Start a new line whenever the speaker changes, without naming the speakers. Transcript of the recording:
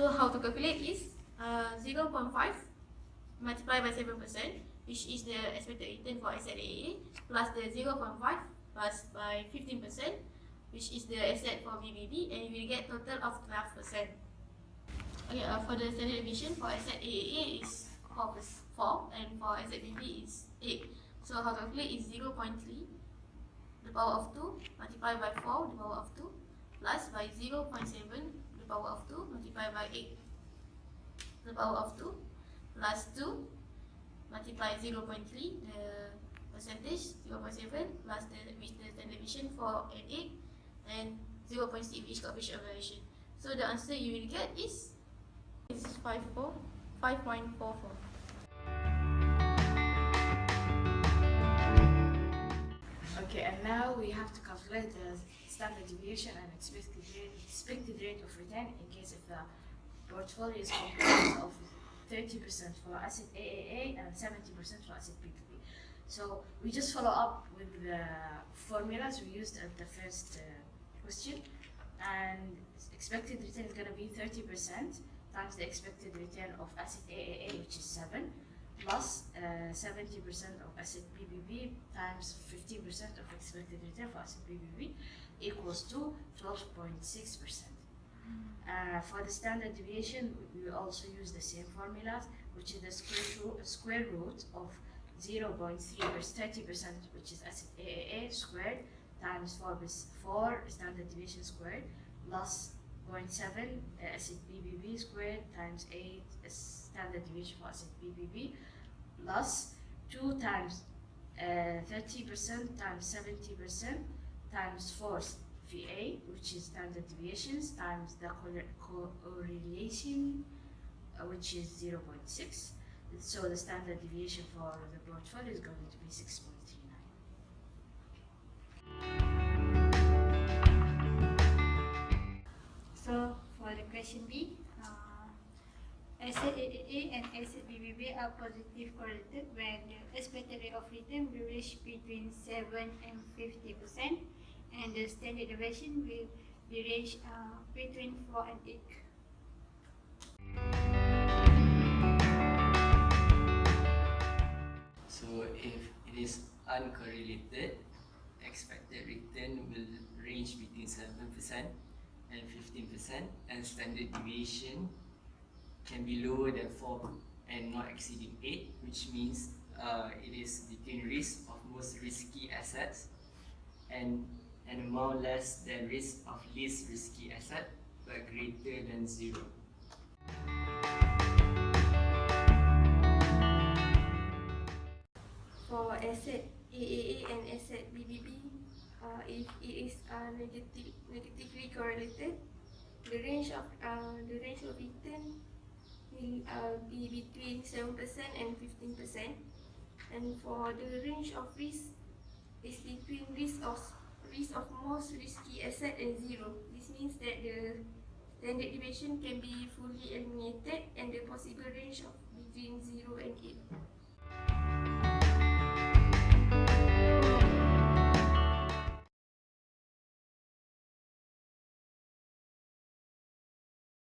So how to calculate is 0.5 multiplied by 7%, which is the expected return for asset AAA, plus the 0.5 plus by 15%, which is the asset for BBB, and you will get total of 12%. Okay, for the standard deviation for asset AAA is 4, and for asset BB is 8. So how to calculate is 0.3 the power of 2 multiplied by 4 the power of 2 plus by 0.7 the power of 2 multiplied by 8 the power of 2 plus 2 multiply 0.3 the percentage 0.7 plus the standard deviation for an 8 and 0.6 which coefficient of variation. So the answer you will get is 5.44.
Okay, and now we have to calculate the standard deviation and expected rate of return in case if the portfolio is composed of 30% for asset AAA and 70% for asset BBB. So we just follow up with the formulas we used at the first question, and expected return is going to be 30% times the expected return of asset AAA, which is 7, plus 70% of asset BBB times 15% of expected return for asset BBB equals to 12.6%. For the standard deviation, we also use the same formulas, which is the square root of 0.3 30%, which is asset AAA squared, times 4 standard deviation squared, plus 0.7 asset BBB squared times 8 standard deviation for asset BBB, plus 2 times 30% times 70% times 4 VA, which is standard deviations, times the correlation, which is 0.6. So the standard deviation for the portfolio is going to be 6.39.
So for the question B, asset AAA and asset BBB are positive correlated when the expected rate of return will range between 7 and 50%, and the standard deviation will be range between 4 and 8.
So if it is uncorrelated, expected return will range between 7% and 15%, and standard deviation can be lower than 4 and not exceeding 8, which means it is between risk of most risky assets and an amount less than risk of least risky asset but greater than 0.
For asset AAA and asset BBB, if it is negatively correlated, the range of return will be between 7% and 15%, and for the range of risk is between risk of most risky asset and 0. This means that the standard deviation can be fully eliminated and the possible range of between 0 and 8.